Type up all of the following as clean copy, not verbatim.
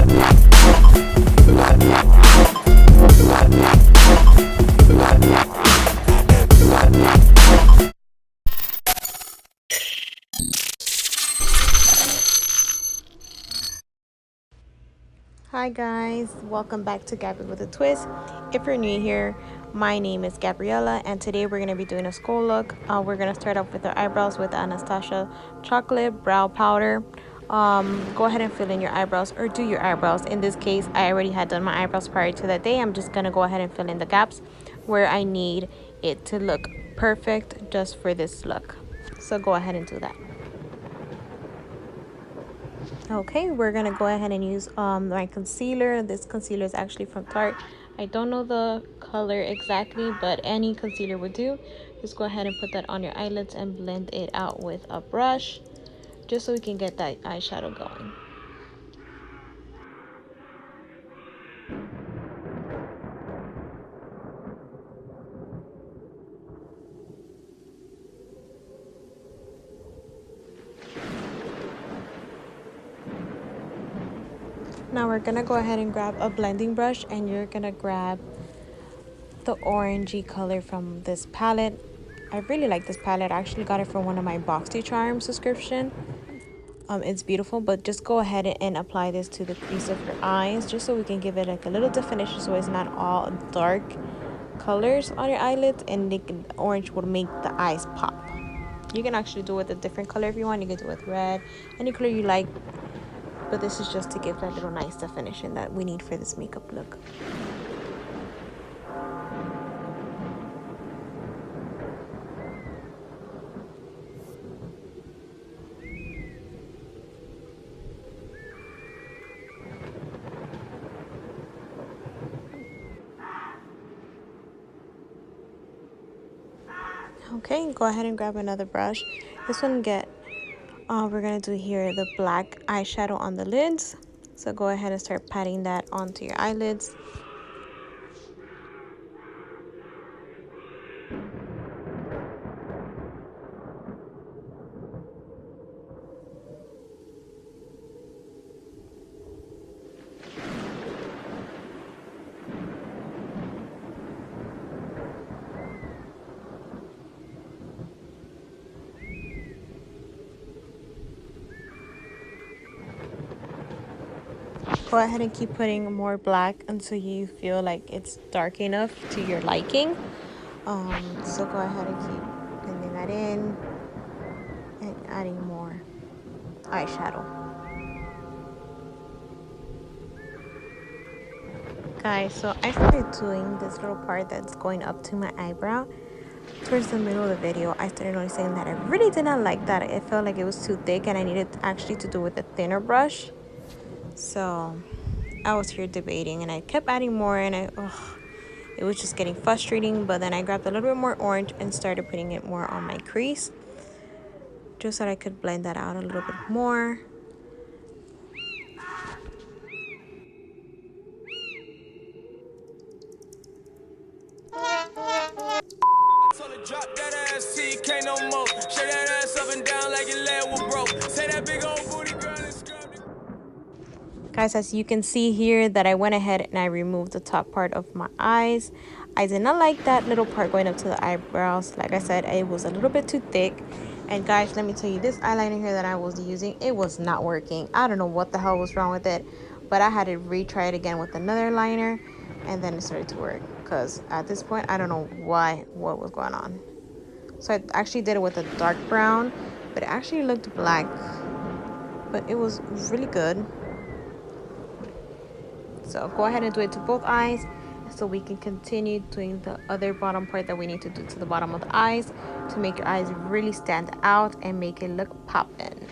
Hi guys, welcome back to Gabby with a Twist. If you're new here, my name is Gabriella and today we're going to be doing a skull look. We're going to start off with our eyebrows with Anastasia chocolate brow powder. Go ahead and fill in your eyebrows or do your eyebrows. In this case, I already had done my eyebrows prior to that day. I'm just going to go ahead and fill in the gaps where I need it to look perfect just for this look. So go ahead and do that. Okay, we're gonna go ahead and use my concealer. This concealer is actually from Tarte. I don't know the color exactly, but any concealer would do. Just go ahead and put that on your eyelids and blend it out with a brush just so we can get that eyeshadow going. Now we're gonna go ahead and grab a blending brush and you're gonna grab the orangey color from this palette. I really like this palette. I actually got it from one of my BoxyCharm subscription. It's beautiful, but just go ahead and apply this to the crease of your eyes just so we can give it like a little definition so it's not all dark colors on your eyelids, and the orange will make the eyes pop. You can actually do it with a different color if you want. You can do it with red, any color you like, but this is just to give that little nice definition that we need for this makeup look. Okay, go ahead and grab another brush. This one we're gonna do here the black eyeshadow on the lids. So go ahead and start patting that onto your eyelids. Go ahead and keep putting more black until you feel like it's dark enough to your liking. So go ahead and keep blending that in and adding more eyeshadow. Guys, so I started doing this little part that's going up to my eyebrow. Towards the middle of the video, I started noticing that I really did not like that. It felt like it was too thick and I needed actually to do with a thinner brush. So I was here debating and I kept adding more and it was just getting frustrating. But then I grabbed a little bit more orange and started putting it more on my crease just so that I could blend that out a little bit more. Drop that ass till you can't no more. Shake that ass up and down like your leg was broke. Say that big old booty girl and scrub it. Guys, as you can see here that I went ahead and I removed the top part of my eyes. I did not like that little part going up to the eyebrows. Like I said, it was a little bit too thick. And guys, let me tell you, this eyeliner here that I was using, it was not working. I don't know what the hell was wrong with it, but I had to retry it again with another liner and then it started to work. Because at this point, I don't know what was going on. So I actually did it with a dark brown, but it actually looked black, but it was really good. So go ahead and do it to both eyes so we can continue doing the other bottom part that we need to do to the bottom of the eyes to make your eyes really stand out and make it look poppin'.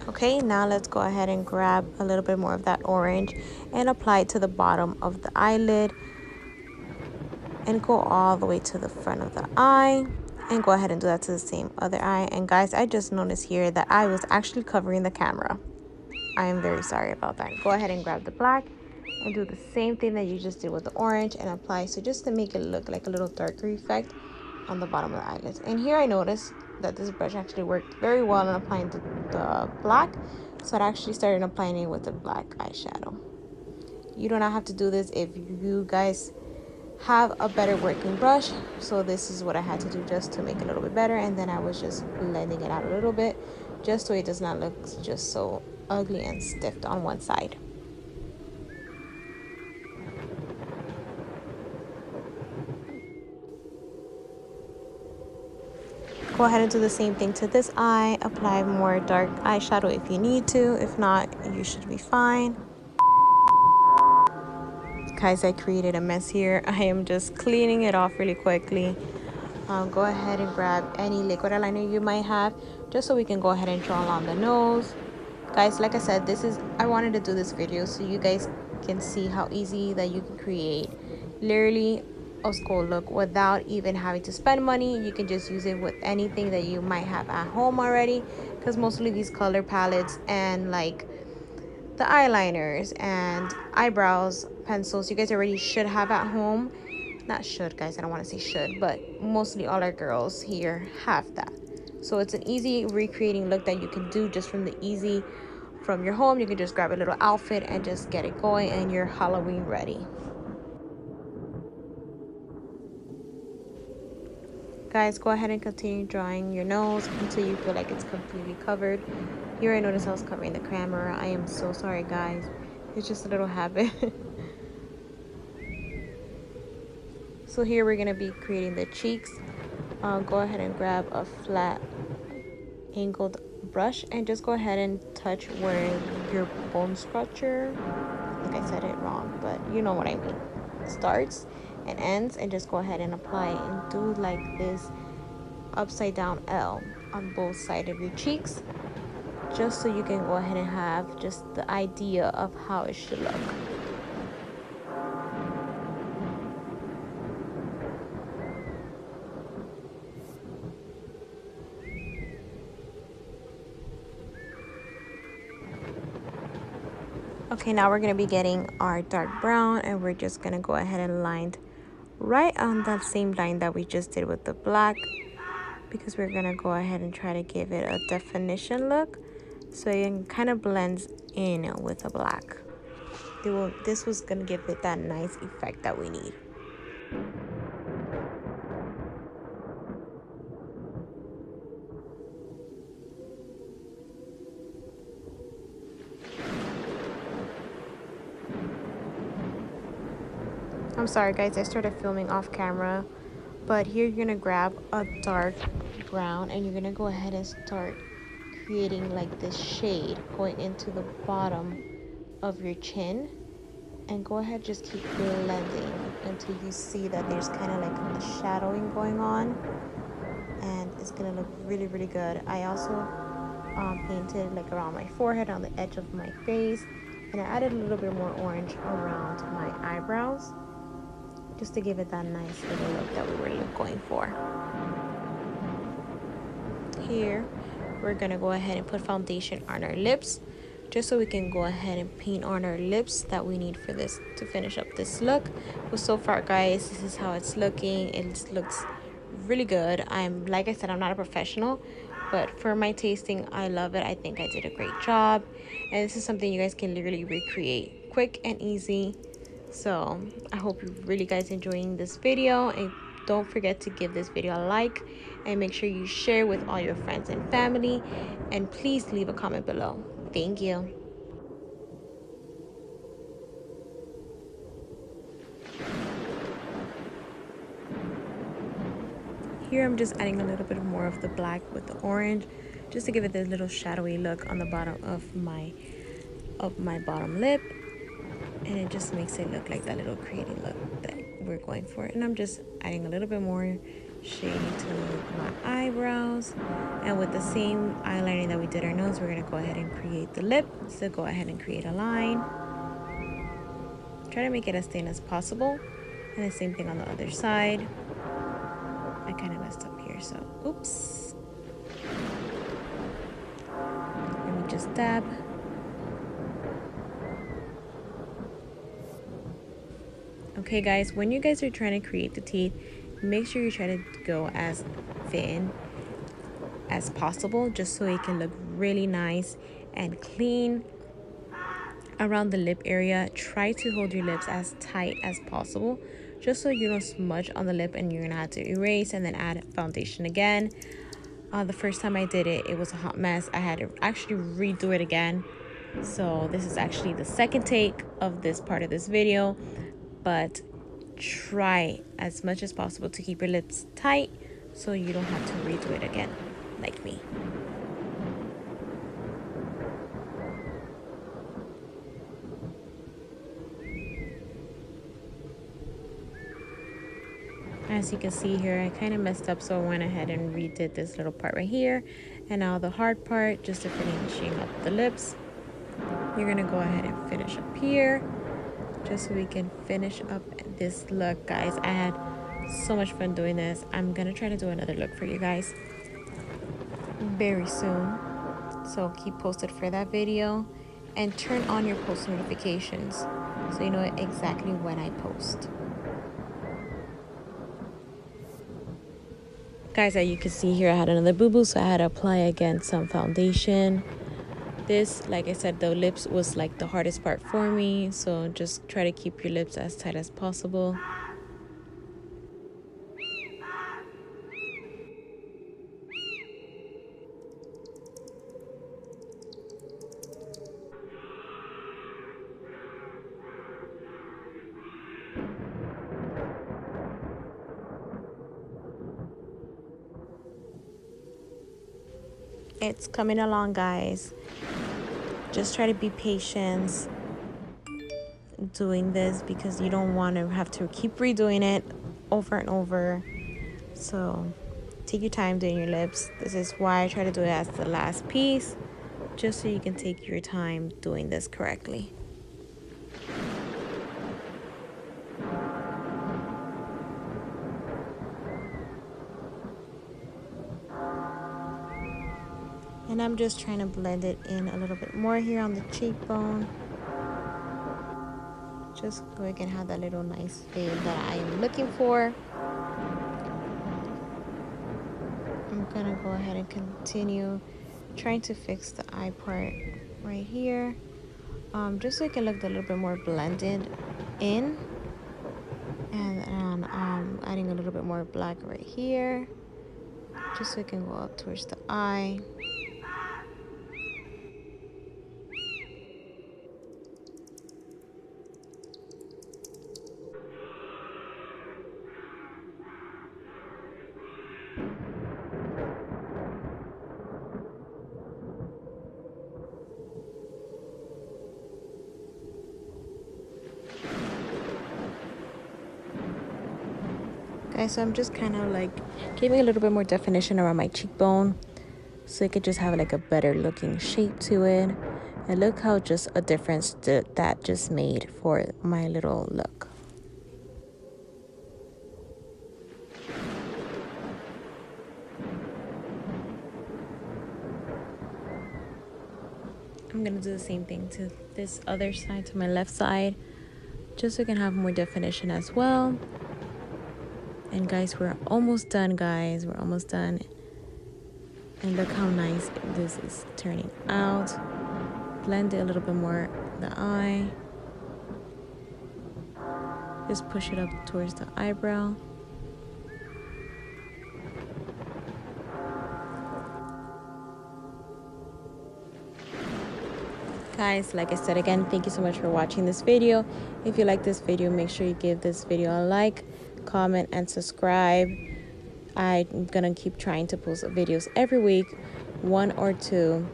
Okay, now let's go ahead and grab a little bit more of that orange and apply it to the bottom of the eyelid and go all the way to the front of the eye and go ahead and do that to the same other eye. And guys, I just noticed here that I was actually covering the camera. I am very sorry about that. Go ahead and grab the black and do the same thing that you just did with the orange and apply, so just to make it look like a little darker effect on the bottom of the eyelids. And here I noticed that this brush actually worked very well in applying the black, so I actually started applying it with the black eyeshadow. You do not have to do this if you guys have a better working brush. So this is what I had to do just to make it a little bit better, and then I was just blending it out a little bit just so it does not look just so ugly and stiff on one side. Go ahead and do the same thing to this eye. Apply more dark eyeshadow if you need to. If not, you should be fine. Guys, I created a mess here. I am just cleaning it off really quickly. Go ahead and grab any liquid eyeliner you might have, just so we can go ahead and draw along the nose. Guys, like I said, I wanted to do this video so you guys can see how easy that you can create literally a skull look without even having to spend money. You can just use it with anything that you might have at home already, because mostly these color palettes and like the eyeliners and eyebrows pencils you guys already should have at home. Not should, guys, I don't want to say should, but mostly all our girls here have that. So it's an easy recreating look that you can do just from your home. You can just grab a little outfit and just get it going, and you're Halloween ready. Guys, go ahead and continue drawing your nose until you feel like it's completely covered. You already noticed I was covering the camera. I am so sorry, guys. It's just a little habit. So here we're going to be creating the cheeks. Go ahead and grab a flat angled brush and just go ahead and touch where your bone structure, I think I said it wrong, but you know what I mean, starts and ends, and just go ahead and apply it and do like this upside down L on both sides of your cheeks, just so you can go ahead and have just the idea of how it should look. Okay, now we're going to be getting our dark brown, and we're just going to go ahead and line right on that same line that we just did with the black, because we're going to go ahead and try to give it a definition look so it kind of blends in with the black. This was going to give it that nice effect that we need. I'm sorry, guys, I started filming off camera, but here you're gonna grab a dark brown and you're gonna go ahead and start creating like this shade going into the bottom of your chin, and go ahead, just keep blending until you see that there's kind of like a shadowing going on, and it's gonna look really, really good. I also painted like around my forehead, on the edge of my face, and I added a little bit more orange around my eyebrows, just to give it that nice little look that we were going for. Here, we're gonna go ahead and put foundation on our lips, just so we can go ahead and paint on our lips that we need for this to finish up this look. But so far, guys, this is how it's looking. It looks really good. Like I said, I'm not a professional, but for my tasting, I love it. I think I did a great job, and this is something you guys can literally recreate quick and easy. So I hope you really guys enjoying this video, and don't forget to give this video a like, and make sure you share with all your friends and family, and please leave a comment below. Thank you. Here I'm just adding a little bit more of the black with the orange, just to give it this little shadowy look on the bottom of my bottom lip, and it just makes it look like that little creating look that we're going for. And I'm just adding a little bit more shade to my eyebrows, and with the same eyeliner that we did our nose, we're going to go ahead and create the lip. So go ahead and create a line, try to make it as thin as possible, and the same thing on the other side. I kind of messed up here, so oops. Let me just dab. Okay, guys, when you guys are trying to create the teeth, make sure you try to go as thin as possible, just so it can look really nice and clean around the lip area. Try to hold your lips as tight as possible, just so you don't smudge on the lip and you're gonna have to erase and then add foundation again. The first time I did it, it was a hot mess. I had to actually redo it again. So this is actually the second take of this part of this video, but try as much as possible to keep your lips tight so you don't have to redo it again, like me. As you can see here, I kind of messed up, so I went ahead and redid this little part right here. And now the hard part, just to finishing up the lips. You're gonna go ahead and finish up here, just so we can finish up this look, guys. I had so much fun doing this. I'm gonna try to do another look for you guys very soon, so keep posted for that video and turn on your post notifications so you know exactly when I post. Guys, as you can see here, I had another boo-boo, so I had to apply again some foundation. This, like I said, the lips was like the hardest part for me, so just try to keep your lips as tight as possible. It's coming along, guys. Just try to be patient doing this, because you don't want to have to keep redoing it over and over. So take your time doing your lips. This is why I try to do it as the last piece, just so you can take your time doing this correctly. And I'm just trying to blend it in a little bit more here on the cheekbone, just so I can have that little nice fade that I am looking for. I'm gonna go ahead and continue trying to fix the eye part right here, just so it can look a little bit more blended in. And adding a little bit more black right here, just so it can go up towards the eye. Guys, so I'm just kind of like giving a little bit more definition around my cheekbone, so it could just have like a better looking shape to it. And look how just a difference that just made for my little look. I'm gonna do the same thing to this other side, to my left side, just so we can have more definition as well. And guys, we're almost done, guys. We're almost done. And look how nice this is turning out. Blend it a little bit more the eye. Just push it up towards the eyebrow. Guys, like I said again, thank you so much for watching this video. If you like this video, make sure you give this video a like, comment, and subscribe. I'm gonna keep trying to post videos every week, 1 or 2.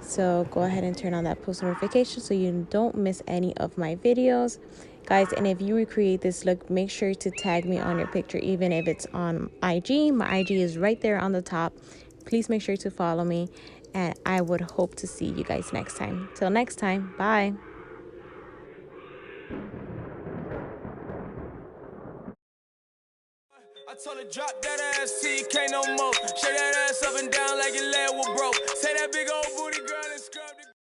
So go ahead and turn on that post notification so you don't miss any of my videos, guys. And if you recreate this look, make sure to tag me on your picture, even if it's on IG. My IG is right there on the top. Please make sure to follow me, and I would hope to see you guys next time. Till next time, bye. I told her drop that ass till you can't no more. Shake that ass up and down like your leg was broke. Say that big old booty girl.